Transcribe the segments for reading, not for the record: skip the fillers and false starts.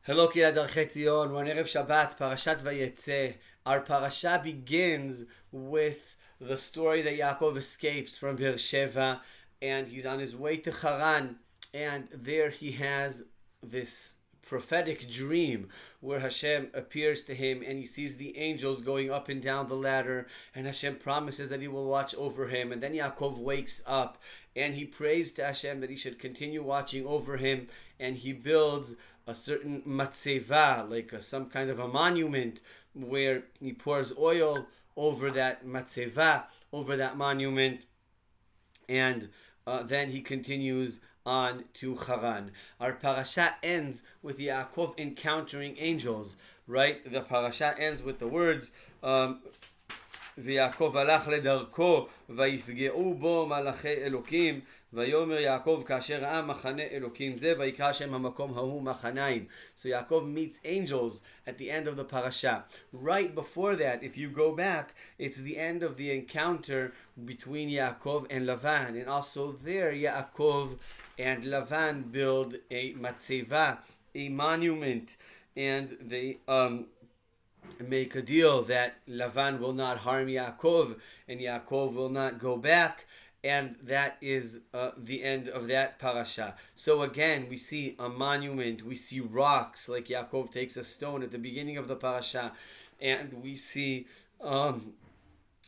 Hello, Kehilat Darchei Tzion. We're on Erev Shabbat, Parashat Vayetzeh. Our parasha begins with the story that Yaakov escapes from Beersheba, and he's on his way to Haran, and there he has this prophetic dream where Hashem appears to him and he sees the angels going up and down the ladder, and Hashem promises that he will watch over him. And then Yaakov wakes up and he prays to Hashem that he should continue watching over him, and he builds a certain matzeva, like some kind of a monument, where he pours oil over that matzeva, over that monument, and then he continues on to Haran. Our parasha ends with Yaakov encountering angels, right? The parasha ends with the words, ויעקב הלך לדרכו ויפגעו בו מלאכי אלוקים ויאמר יעקב כאשר ראה מחנה אלוקים זה ויקרא שם המקום ההוא מחניים. So Yaakov meets angels at the end of the parasha. Right before that, if you go back, it's the end of the encounter between Yaakov and Lavan, and also there Yaakov and Lavan build a matzeva, a monument, and they make a deal that Lavan will not harm Yaakov and Yaakov will not go back, and that is the end of that parasha. So again, we see a monument, we see rocks, like Yaakov takes a stone at the beginning of the parasha, and we see a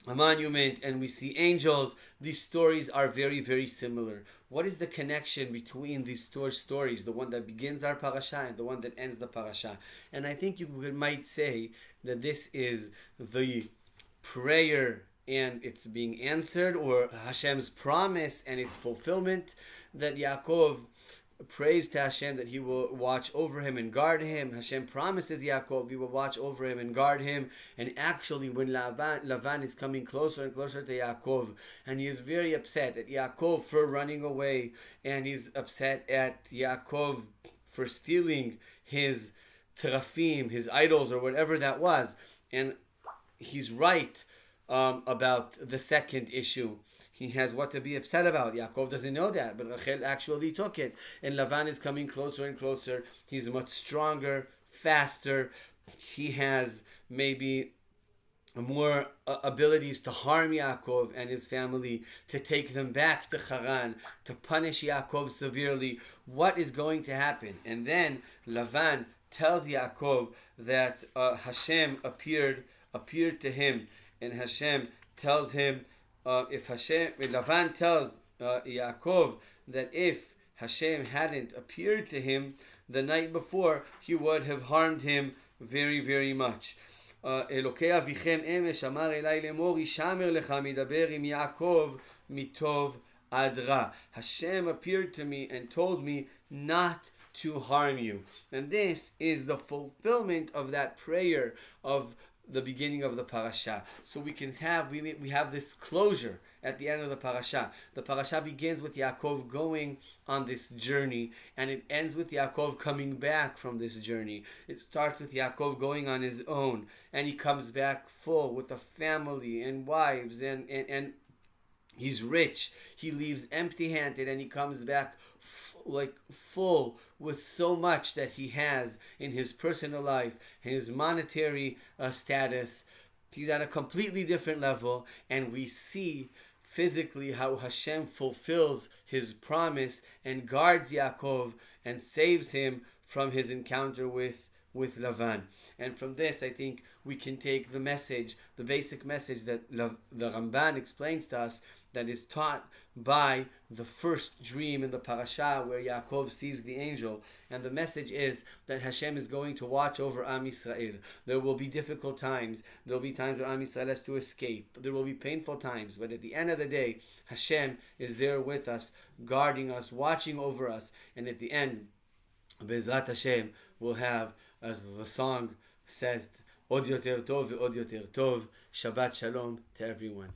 monument, and we see angels. These stories are very, very similar. What is the connection between these stories, the one that begins our parasha and the one that ends the parasha? And I think you might say that this is the prayer and it's being answered, or Hashem's promise and its fulfillment, that Yaakov prays to Hashem that he will watch over him and guard him. Hashem promises Yaakov he will watch over him and guard him. And actually, when Lavan is coming closer and closer to Yaakov, and he is very upset at Yaakov for running away, and he's upset at Yaakov for stealing his terafim, his idols, or whatever that was. And he's right about the second issue. He has what to be upset about. Yaakov doesn't know that, but Rachel actually took it. And Lavan is coming closer and closer. He's much stronger, faster. He has maybe more abilities to harm Yaakov and his family, to take them back to Haran, to punish Yaakov severely. What is going to happen? And then Lavan tells Yaakov that Hashem appeared to him, and Hashem tells him, Lavan tells Yaakov that if Hashem hadn't appeared to him the night before, he would have harmed him very, very much. Elokei avichem emesh amar elai lemor yishamer lecha midaber im Yaakov mitov ad ra. Hashem appeared to me and told me not to harm you. And this is the fulfillment of that prayer of the beginning of the parasha. So we have this closure at the end of the parasha. The parasha begins with Yaakov going on this journey, and it ends with Yaakov coming back from this journey. It starts with Yaakov going on his own, and he comes back full with a family and wives, and he's rich. He leaves empty-handed, and he comes back full with so much that he has in his personal life, in his monetary status. He's at a completely different level, and we see physically how Hashem fulfills his promise and guards Yaakov and saves him from his encounter with Lavan. And from this, I think we can take the message, the basic message that the Ramban explains to us, that is taught by the first dream in the parasha where Yaakov sees the angel. And the message is that Hashem is going to watch over Am Yisrael. There will be difficult times. There will be times where Am Yisrael has to escape. There will be painful times. But at the end of the day, Hashem is there with us, guarding us, watching over us. And at the end, Be'ezrat Hashem, we'll have, as the song says, Od Yoter Tov, Od Yoter Tov. Shabbat Shalom to everyone.